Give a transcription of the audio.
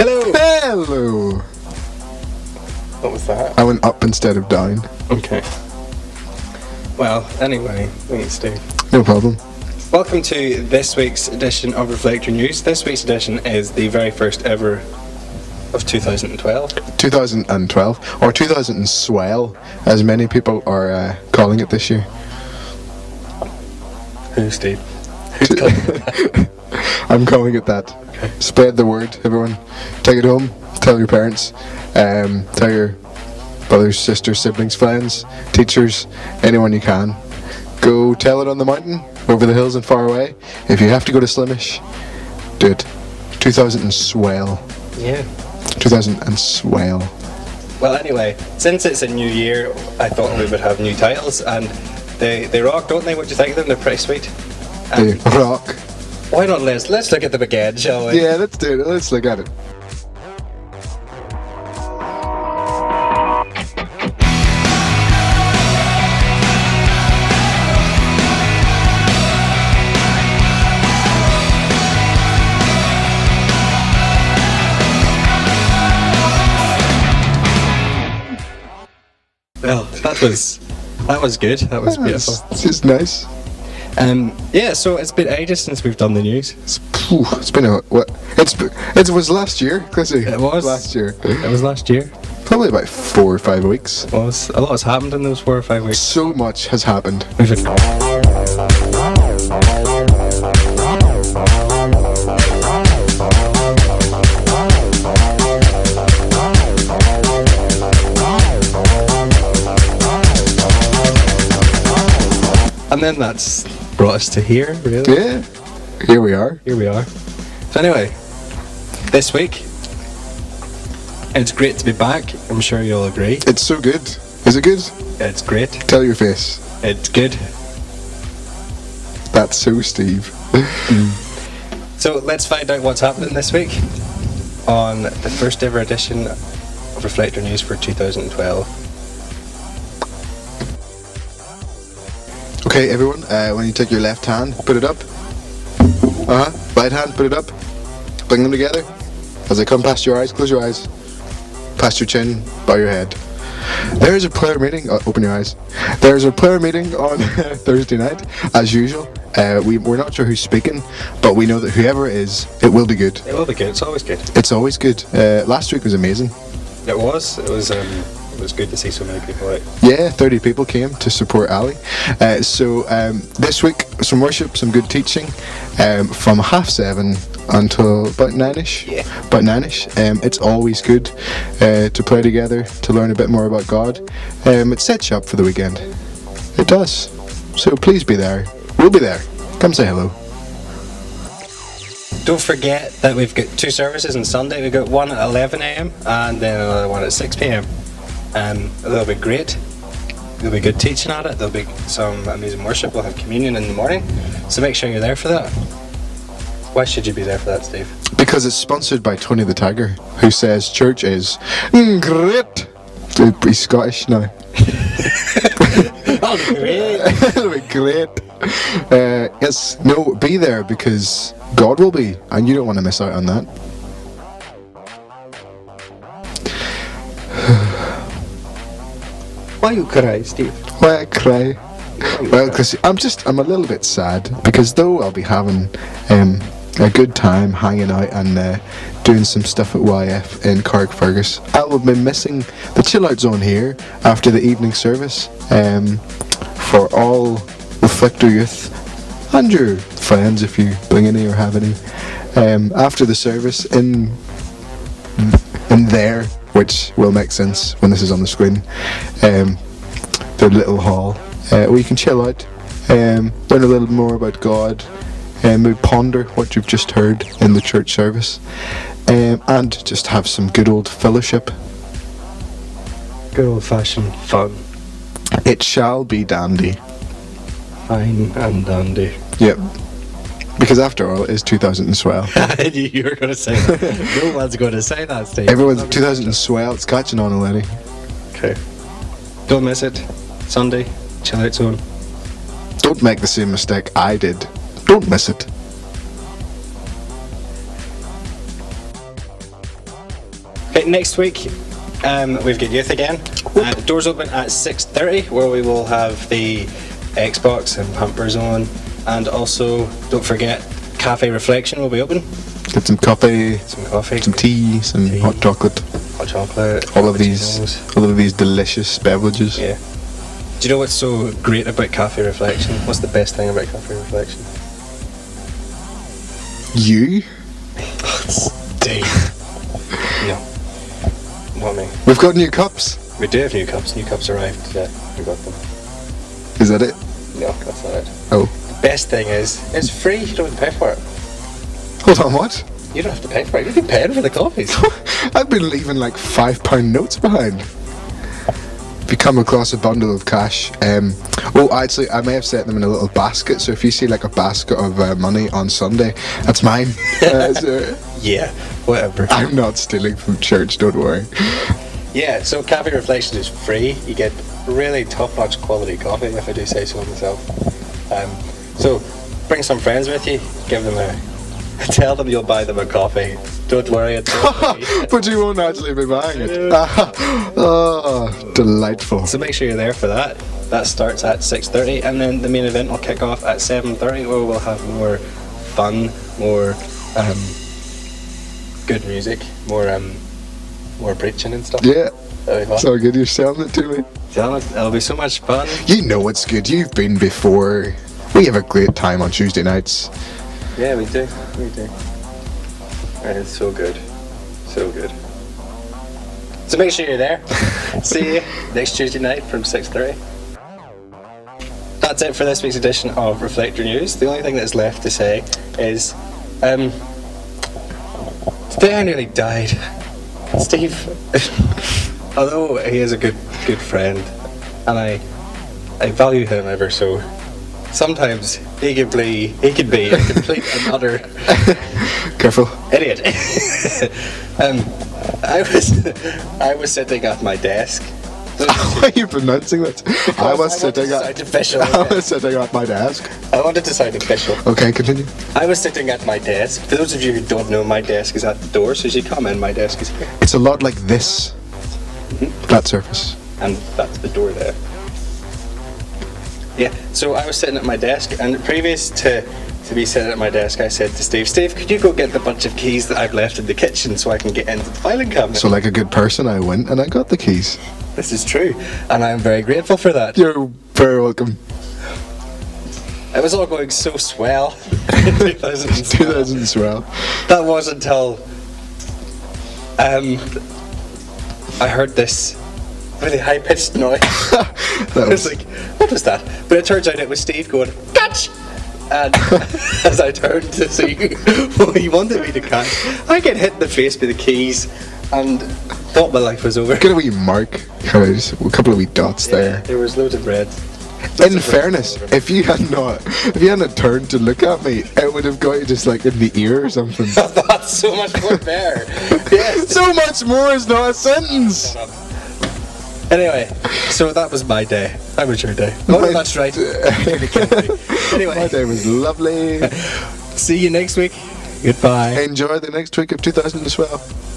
Hello! Hello! What was that? I went up instead of down. Okay. Well, anyway, thanks, Steve. No problem. Welcome to this week's edition of Reflector News. This week's edition is the very first ever of 2012. 2012, or 2000 swell, as many people are calling it this year. Who, Steve? Who's calling it that? I'm calling it that. Okay. Spread the word, everyone. Take it home. Tell your parents. Tell your brothers, sisters, siblings, friends, teachers, anyone you can. Go tell it on the mountain, over the hills and far away. If you have to go to Slimish, do it. 2000 swell. Yeah. 2000 swell. Well, anyway, since it's a new year, I thought we would have new titles, and they rock, don't they? What do you think of them? They're pretty sweet. They rock. Why not let's look at them again, shall we? Yeah, let's do it. Let's look at it. Well, that was good. That was beautiful. It's just nice. Yeah, so it's been ages since we've done the news. It's been a what? It was last year, Chrissy. It was last year. It was last year. Probably about 4 or 5 weeks. A lot has happened in those 4 or 5 weeks. So much has happened. And then that's brought us to here, really. Yeah, here we are. Here we are. So anyway, this week, it's great to be back. I'm sure you'll agree. It's so good. Is it good? It's great. Tell your face. It's good. That's so Steve. So let's find out what's happening this week on the first ever edition of Reflector News for 2012. Okay, everyone, when you take your left hand, put it up. Right hand, put it up. Bring them together. As they come past your eyes, close your eyes. Past your chin, bow your head. There is a prayer meeting. Open your eyes. There is a prayer meeting on Thursday night, as usual. We're not sure who's speaking, but we know that whoever it is, it will be good. It will be good. It's always good. It's always good. Last week was amazing. It was. It was good to see so many people out. Yeah, 30 people came to support Ali. So this week, some worship, some good teaching from 7:30 until about 9ish. Yeah. About 9ish. It's always good to pray together, to learn a bit more about God. It sets you up for the weekend. It does. So please be there. We'll be there. Come say hello. Don't forget that we've got 2 services on Sunday. We've got one at 11 a.m. and then another one at 6 p.m. They'll be great. There'll be good teaching at it. There'll be some amazing worship. We'll have communion in the morning. So make sure you're there for that. Why should you be there for that, Steve? Because it's sponsored by Tony the Tiger, who says church is great. He's Scottish now. Oh, great. It'll be great. Yes, no, be there because God will be, and you don't want to miss out on that. Why you cry, Steve? Why I cry? Well, because I'm a little bit sad because though I'll be having a good time hanging out and doing some stuff at YF in Carrickfergus, I will be missing the chill out zone here after the evening service for all Reflector youth and your friends if you bring any or have any after the service in there, which will make sense when this is on the screen. Their little hall where you can chill out, learn a little more about God, maybe ponder what you've just heard in the church service, and just have some good old fellowship. Good old fashioned fun. It shall be dandy. Fine and dandy. Yep. Because after all, it is 2000 swell. I knew you were going to say that. No one's going to say that, Steve. Everyone's 2000 swell. It's catching on already. Okay. Don't miss it. Sunday, chill out zone. Don't make the same mistake I did. Don't miss it. Okay, next week we've got youth again. Doors open at 6:30, where we will have the Xbox and Pumpers on, and also don't forget Cafe Reflection will be open. Get some coffee, Some tea, some hot chocolate. hot chocolate, All of cappuccinos. these delicious beverages. Yeah. Do you know what's so great about Cafe Reflection? What's the best thing about Cafe Reflection? You? Dave. No. Not me. We've got new cups. We do have new cups. New cups arrived today. We got them. Is that it? No, that's not it. Oh. Best thing is, it's free. You don't have to pay for it. Hold on, what? You don't have to pay for it. You've been paying for the coffees. I've been leaving like £5 notes behind. If you come across a bundle of cash, actually, I may have set them in a little basket. So if you see like a basket of money on Sunday, that's mine. So Yeah, whatever. I'm not stealing from church. Don't worry. Yeah, so Cafe Reflection is free. You get really top-notch quality coffee, if I do say so myself. So bring some friends with you. Give them tell them you'll buy them a coffee. Don't worry, it's not free. But you won't actually be buying it. Oh, delightful. So make sure you're there for that. That starts at 6:30, and then the main event will kick off at 7:30, where we'll have more fun, more good music, more preaching and stuff. Yeah. That'll be fun. So good, you're selling it to me. It'll be so much fun. You know it's good. You've been before. We have a great time on Tuesday nights. Yeah, we do. We do. It's so good. So good. So make sure you're there. See you next Tuesday night from 6:30. That's it for this week's edition of Reflector News. The only thing that's left to say is, today I nearly died. Steve, although he is a good friend, and I value him ever so, sometimes he could be a complete and utter Careful. idiot. I was sitting at my desk. Why are you pronouncing that? I was sitting at my desk. I wanted to sound official. Okay, continue. I was sitting at my desk. For those of you who don't know, my desk is at the door, so as you come in, my desk is here. It's a lot like this. Flat surface. And that's the door there. Yeah, so I was sitting at my desk, and previous to be sitting at my desk, I said to Steve, could you go get the bunch of keys that I've left in the kitchen so I can get into the filing cabinet? So like a good person, I went and I got the keys. This is true, and I'm very grateful for that. You're very welcome. It was all going so swell in 2012. 2012. That was until I heard this really high-pitched noise. I was like, what was that? But it turns out it was Steve going, catch! And as I turned to see what he wanted me to catch, I get hit in the face with the keys and thought my life was over. Get a wee mark. A couple of wee dots there. There was loads of red. In fairness, if you hadn't turned to look at me, it would have got you just like in the ear or something. That's so much more fair. Yes. So much more is not a sentence. Anyway, so that was my day. How was your day? Oh, no, that's right. Anyway. My day was lovely. See you next week. Goodbye. Enjoy the next week of 2012.